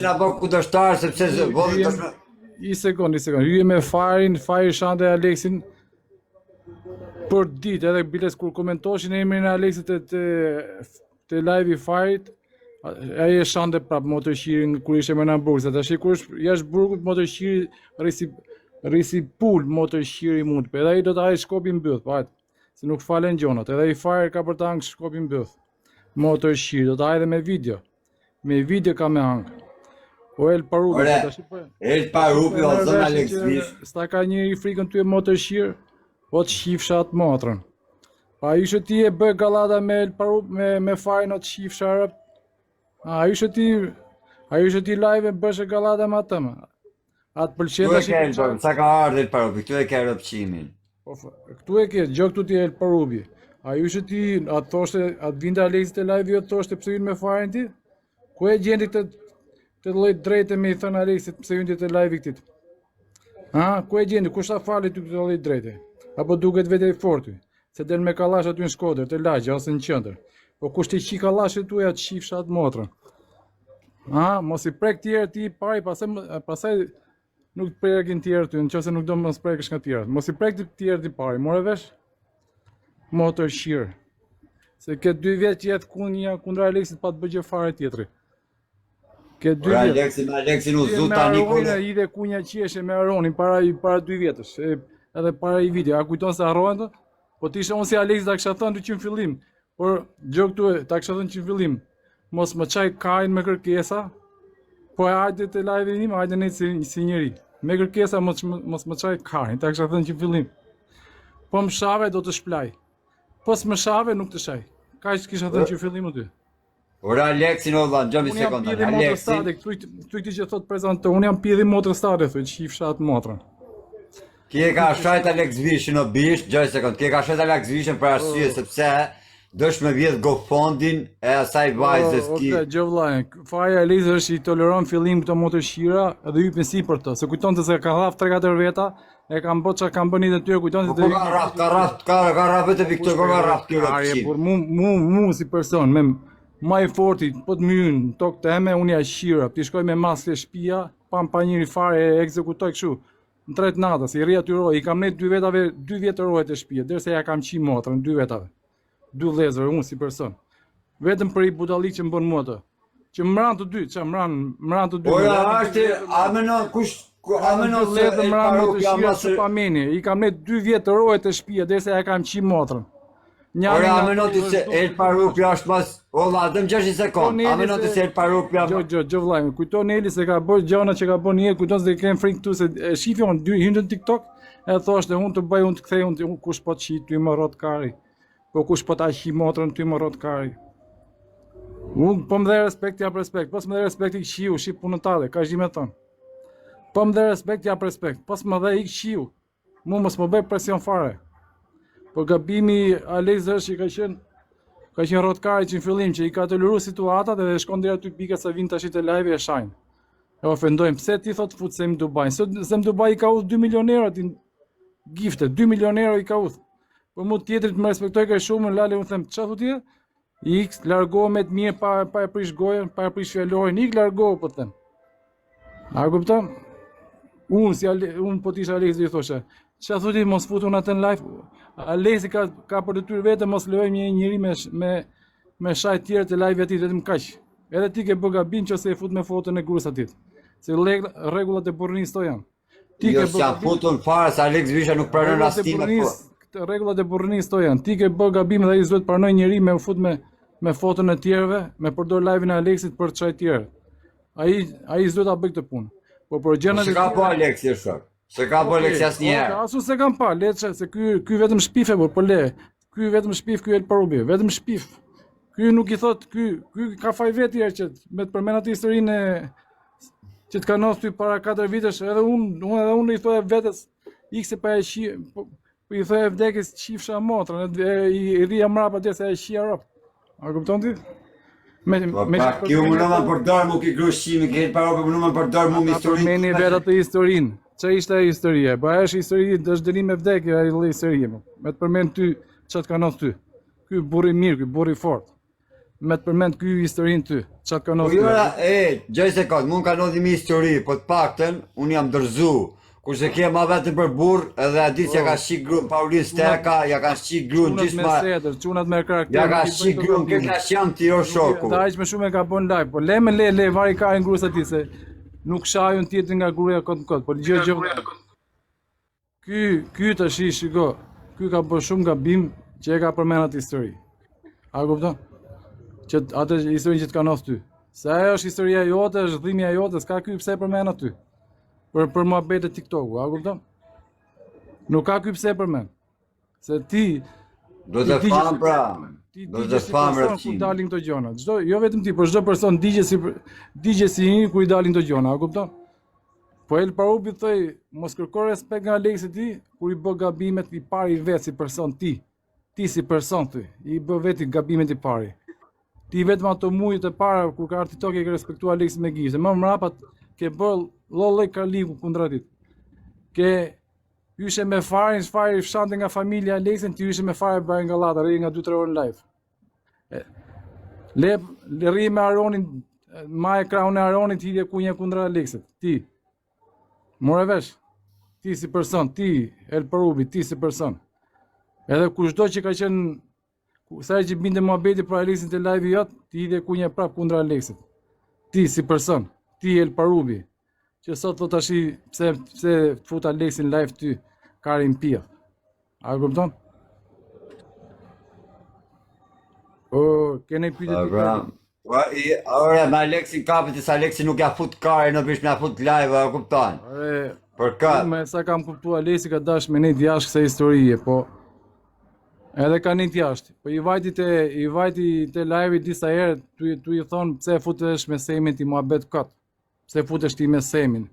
Na bë kundërshtar sepse vodi tash. I sekond. Hyje me Fari shante Aleksin për ditë, edhe biles kur komentoshin emrin e Aleksit te live i Farit, ai e shante prap motorshirin kur ishte më në Burg, se tash kur është jashtë burgut motorshiri risi pul motorshiri mund, edhe ai do të hajë shkopin mbyll, po hajt. Se nuk falen gjonat, edhe i Fari ka për të hangë shkopin mbyll. Motorshiri do të hajë edhe me video. Me video ka me hangë. O El Parupi, El Parupi o zon Alex Vish. Sta ka njëri frikën ty e motorshir, o të shifsha atë motrën. Pa ishe ti e bë gallada me El Parupi me Farin o të shifsha rëp. A ishe ti live e bësh e gallada me atë më. Atë pëlqen tash. Sa ka ardhur El Parupi, këtu e ka rrëpqimin. Po këtu e ke, gjë këtu ti El Parupi. A ishe ti atë thoshte, atë vinte Alexit e live jo thoshte pse hyn me Farin ti? Ku e gjendi të lloj drejtë me i thënë Aleksit pse hyn ti te live këtit? Ha, ku e gjendi? Kush ta fali ty këtë lloj drejtë? Apo duket vetë i fortë? Se del me kallash aty në Shkodër, te lagja ose në qendër. Po kush ti qi kallashet tuaja të shifsha atë motrën? Ha, mos i prek tjerë ti pari, pastaj nuk të prekin tjerë ty, nëse nuk do mos prekësh nga tjerët. Mos i prek ti tjerë ti pari, more vesh? Motorshir. Se ke 2 vjet që jetë kundra Aleksit pa të bëjë fare tjetri. Ke 2 vjet. Aleksin u zut tani kur i dhe kunja qeshe me Aronin para 2 vjetësh. Edhe para i video. A kujton se harrohen të? Po ti ishe unë si Aleksit ta kisha thënë ty që në fillim. Por gjë këtu ta kisha thënë që në fillim. Mos më çaj kajin me kërkesa. Po hajde te live im, hajde ne si njëri. Me kërkesa mos më çaj kajin. Ta kisha thënë që në fillim. Po më shave do të shplaj. Po s'më shave nuk të shaj. Kaq kisha thënë që në fillim aty. Ora Aleksin o valla, gjami sekonda. Aleksin. Këtu ti që thot prezanto, unë jam pjedhi motrë stade, thoj, qifsha atë motrën. Kje ka shajt Alex Vishin o bish, gjoj sekund, kje ka shajt Alex Vishin për arsye sepse dësh me vjetë GoFundin e asaj vajzës ki. Oke, gjovlajnë, Fari Alex është i toleron fillim këto motorshira edhe hypin si për të, se kujton të se ka rraf 3-4 veta, e kam bë çka kam bënë të tyre, kujton se ka rraf vetë Viktor, ka rraf kjo. Por mu si person, me ma i forti, po të myën, tokë të eme, unë ja shira, ti shkoj me masë e shpia, pa njëri fare e ekzekutoj këshu, në 3 natës, i rria të roj, i kam ne 2 vjetë rojët e shpia, derse ja kam qi motrën, 2 vetave, 2 lezër, unë si person. Vetëm për i budalik që më bënë mua të, që më ranë të dy, që më ranë të dy. Oja, ashtë, amenon, amenon se e Parupi jam asë pameni, i kam ne 2 vjetë rojët e shpia, derse ja kam qi motrën. Ora, amenoti se El Parupi është mas... Ola, dëm 60 sekund, amenoti se El Parupi është... Gjo vlajme, kujton Eli se ka bërë gjana që ka bërë njëtë, kujton se dhe kemë frikë këtu se shifi unë, hyndën TikTok, e thoshte unë të bëj, unë të kthej, unë kush po të shi, ty më rot kari. Po kush po ta shi motrën, ty më rot kari. Unë po më dhe respekt, jap respekt, pas më dhe respekt i shiu, shi punëtale, ka shdi me thonë. Po më dhe respekt, jap respekt, pas më dhe i shiu, mu mos më bëj presion fare. Po gabimi Alex është që ka qenë rotkari që në fillim që i ka të luru situatat edhe shkon deri aty pika sa vinë tash te live e shajnë. E ofendojmë, pse ti thot fut se më Dubai? Se më Dubai i ka udh 2 milionë euro ti gifte, 2 milionë euro i ka udh. Po mu tjetrit më respektoj ka shumë, lale unë them, çfarë thotë? X largohu me të mirë pa e prish gojën, pa e prish fjalorin, ik largohu po them. A kupton? Unë po t'isha Alex i thosha, ç'a thotë mos futun atë në live? Alexi ka për detyrë vetë mos lejojmë një njeri me shajt tjerë të live atit vetëm kaq. Edhe ti ke bë gabim nëse e fut me foton e grus atit. Se rregullat e burrinisë to janë. Ti ke bë futun fare se Alex Visha nuk pranon astime po. Rregullat e burrinisë to janë. Ti ke bë gabim dhe ai s'duhet pranoj njeri me fut me foton e tjerëve, me përdor live-in e Alexit për çaj tjerë. Ai s'duhet ta bëj këtë punë. Po për gjërat e ka po Alexi shok. Se ka po Alexi asnjëherë. Asu se kam pa, leçë se ky vetëm shpife po le. Ky vetëm shpif, ky El Parupi, vetëm shpif. Ky nuk i thot, ky ka faj vetë herë që me të përmend atë historinë që të kanë ty para 4 vitesh, edhe unë i thoya vetes ikse pa e shi, po i thoya vdekjes qifsha motrën, i rria mrapa dhe se e shi rrop. A kupton ti? Ki u mënoma përdor mu ki grushqimi, ki El Parupi mënoma përdor mu me historinë. Përmeni vetë atë historinë. Që ishte e historie? Ba është histori, është dënim me vdekje e historie. Me të përmend ty, që të kanë ty. Ky burri mirë, ky burri fort. me të përmend ky historinë ty. Çfarë ka Po ndodhur? jo, gjoj sekond, mund ka ndodhi mi histori, po të paktën, unë jam dërzu. Kurse ke ma vetëm për burr, edhe a di që ja ka shik gruan Paulin Steka, ja ka shik gruan Çunat me gjithma. setër, çunat me karakter. Ja ka nuk i shik bëjnë gruan, këto ke gabime. ka shjam ti o shoku. Da aq më shumë e ka bën live, po le vari karin gruas atij se nuk shajun tjetër nga gruaja kot në kot, po gjë. Ky tash shiko, ky ka bërë shumë gabim që e ka përmend atë histori. A kupton? Që atë historinë që të ka ndodhur ty. Se ajo është historia jote, është dhimbja jote, s'ka ky pse përmend aty. Për muhabet e TikTok-u, a kupton? Nuk ka ky pse përmend. Se ti Do të fam pra. Do të fam ku rëfqin. dalin këto gjona. Jo vetëm ti, por çdo person digje si një kur i dalin këto gjona, a kupton? Po El Parubi thoi, mos kërko respekt nga Aleksi ti, kur i bë gabimet i pari vetë si person ti. Ti si person thoi, i bë vetë gabimet i pari. Ti vetëm ato mujët e para kur ka ardhur TikTok e ke respektuar Aleksin me gjishtë. Më mrapa ke bërë lollë karliku kundra dit. Ke ishe me farin, fari fshante nga familja Aleksin, ti ishe me fare bërë nga lata, rri nga 2-3 orë në live. Le rri me Aronin, ma e kraun e Aronit, hidje kunje kundra Aleksit. Ti. More vesh. Ti si person, ti, El Parubi, ti si person. Edhe kushdo që ka qenë, sa që binde muhabeti për Aleksin të live jot, ti hidje kunje prap kundra Aleksit. Ti si person, ti El Parubi, që sot thot tashi pse fut Aleksin live ty, karin pia. A kupton? O, kene pyetje ti? Ore, me Aleksin kapit, se Aleksi nuk ja fut kare, në bish me ja fut live, a kupton? Ore, Për këtë. me sa kam kuptuar Aleksi ka dash me nejt jashtë kësaj historie, po edhe ka nejt jashtë. Po i vajti te live disa herë, tu i thon pse futesh me Semin ti muhabet kot. Pse futesh ti me Semin?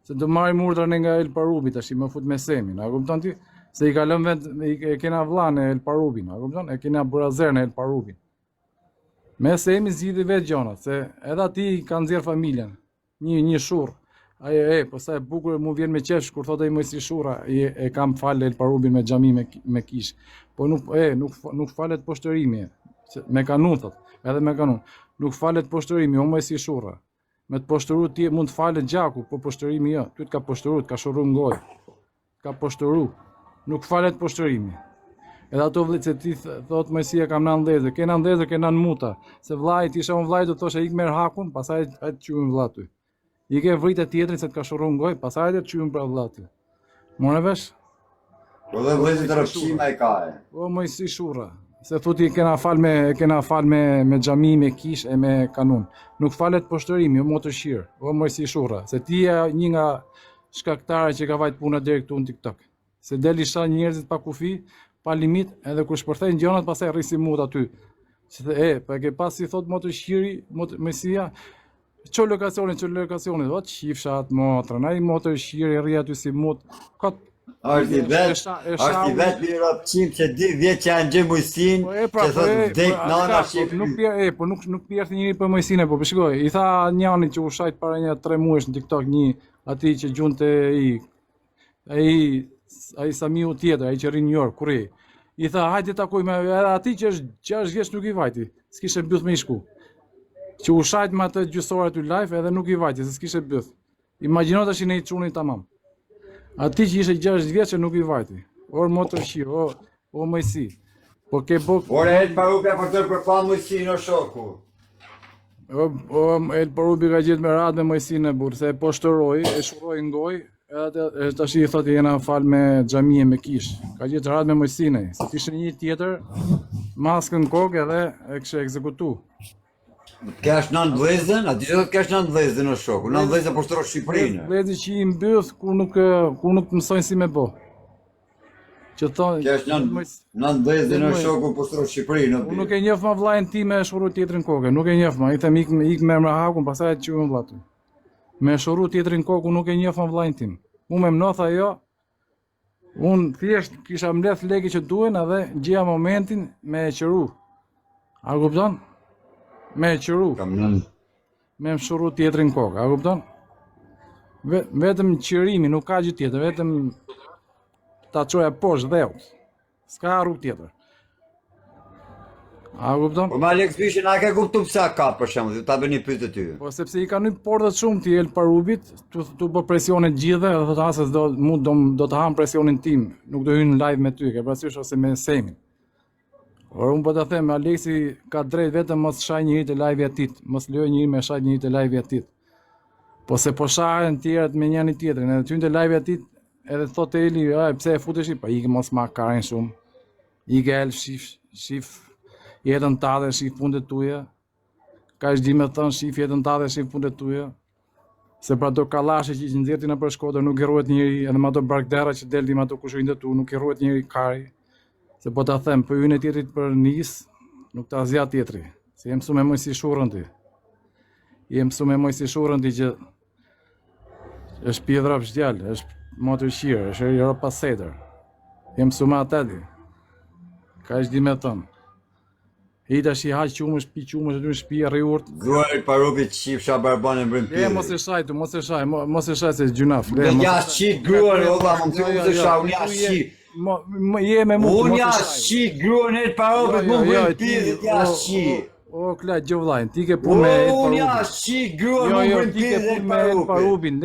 Se do marrim urdhën nga El Parubi tash më fut me Semin, a kupton ti? Se i ka lënë vetë e kena vllanë El Parubin, a kupton? E kena burazerën El Parubin. Me Semin zgjidhi vetë gjonat, se edhe ati ka nxjerr familjen. Një shurr. Ai po sa e bukur mu vjen me qefsh kur thotë ai më si shurra, e kam falë El Parubin me xhami me kish. Po nuk falet poshtërimi. Me kanun thot, edhe me kanun. Nuk falet poshtërimi, o më si shurra. Me të poshtëru ti mund të falet gjaku, po poshtërimi jo. Ty të ka poshtëru, të ka shurru në gojë. Ka poshtëru. Nuk falet poshtërimi. Edhe ato vëllai se ti thot Mojsia kam 9 vëllezër, ke 9 vëllezër, ke 9 muta. Se vllai ti isha un vllai do thoshe ik merr hakun, pastaj ai të quajmë vlla ty. I ke vritë tjetrin se të ka shurru në gojë, pastaj ai të quajmë pra vlla ty. Morë vesh? Po dhe vëllezër të rëfqima e ka e. O Mojsi shurra. Se thuti kena fal me xhami, me kish e me kanun. Nuk falet poshtërimi, o motor shir, o Mojsi shurra. Se ti je një nga shkaktarët që ka vajt puna deri këtu në TikTok. Se deli sha njerëzit pa kufi, pa limit, edhe kur shpërthejnë gjonat pastaj rrisi mut aty. Se po e ke pas si thot motor shiri, Mojsia, ço lokacionit, o qifsha atë motrën, ai motor shiri rri aty si mut. Është i vetë një rëpqim që 10 vjetë që janë gjë Mojsin, që thotë vdek nana shqip. Nuk pjerti njëri për Mojsine, po shikoj, i tha njani që u shajt para një 3 muesh në TikTok një ati që gjunte ai Samiu tjetër, ai që rri në New York, kur i tha hajde takojmë edhe ati që është 6 vjeç nuk i vajti, s'kishe mbyth me i shku. Që u shajt me atë gjysore aty live edhe nuk i vajti, se s'kishe mbyth. Imagjino tash në i çunin tamam. Ati që ishe 6 vjeç që nuk i vajti. Or motor shir, o Mojsi. Po ke bok. Ore El Parubi për të përpall Mojsin o shoku. El Parubi ka gjetë me radhë me Mojsin e burr, se e poshtëroi, e shuroi në gojë, edhe tash i thotë jena fal me xhamie me kish. Ka gjetë radhë me Mojsin ai, se kishte një tjetër maskën në kokë edhe e kishte ekzekutu. Kesh 9 vëllezën, a di që kesh 9 vëllezën o shoku, 9 vëllezë poshtëroi Shqipërinë. Vëllezë që i mbyth kur nuk të mësojnë si me bë. Që thonë, Kesh 9 vëllezën o shoku poshtëroi Shqipërinë. Unë nuk e njeh më vllajën tim me shurru tjetrin kokë, nuk e njeh më. I them ik me hakun, pastaj të quajmë vllatu. Me shurru tjetrin kokë nuk e njeh më vllajën tim. Unë me mnotha jo. Unë thjesht kisha mbledh lekë që duhen edhe gjeja momentin me e qëru. A kupton? Me e qëru. Me më shurru tjetrin kokë, a kupton? Vetëm qërimi, nuk ka gjë tjetër, vetëm ta çoja poshtë dheut. S'ka rrugë tjetër. A kupton? Po me Alex Vishin a ke kuptu pse ka për shembull, ta bëni pyetje ty. Po sepse i kanë një portat shumë ti El Parubit, tu bë presionet gjithë dhe thotë se do të ham presionin tim, nuk do hyn live me ty, ke parasysh ose me Semin. Por unë po ta them, Alexi ka drejt vetëm mos shaj njëri të live atit, mos lejoj njëri me shaj njëri të live atit. Po se po shahen tjerët me njëri tjetrin, edhe ty të live atit, edhe thotë Eli, pse e futesh, pa ikë mos ma karin shumë. Ikë El, shif jetën tade, shif punët tuaja. Ka është di me thënë, shif jetën tade, shif punët tuaja. Se pra do kalashe që i nxjertin në për Shkodër, nuk i rruhet njëri, edhe me ato brakdera që delti me ato kushurin të tu, nuk i rruhet njëri kari. Se po ta them, për ynë e tjetrit për nis, nuk ta zja tjetri. Se jem su me moj si shurën ti. Jem su me moj si shurën ti që është pjedra për shdjall, është motor shirë, është Europa Seder. Jem su me ateti. Ka është di me thënë. Hita shi haq qumësh, pi qumësh, aty në shtëpi rri urt. Gruar i Parubit qifsha barbane mbrëm Le mos e shaj tu, mos e shaj se gjunaf. Le Unë mos e ja shaj. shqit gruar, olla, më të të shah, unë ja shqit. Je me mu, Unë mos ja e shaj. shqit gruar në Parubit, më mbrëm pjedhit, ja shqit. O, kla, gjovlajn, ti ke punë me El Unë ja Parubin. shqit gruar, më Jo, mbrëm ti ke pjedhit punë me El Parubit. Parubin,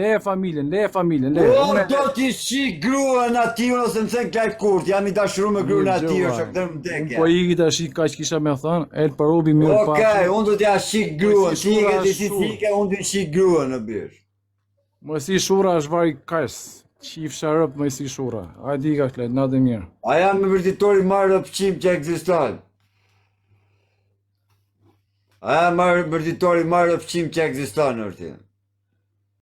le familjen, le. O, do t'i shqit gruar në ativën ose më thënë klajt kurt, jam i dashuru me gruar në ativën, është këtë më Unë dekja. po i tash kaq kisha me thënë, El Parubi mirë pa. Okej, unë do t'ja shqit gruar, Si ti ke shura ti është si shura. thike, unë t'ja shqit gruar në bish. Mos si shura është vari kajs. Qif sharëp më si shura. Hajde ka klet, natë mirë. A jam me vërtitori marrë rëpqim që ekziston? A jam marrë vërtitori marrë rëpqim që ekziston në vërtit?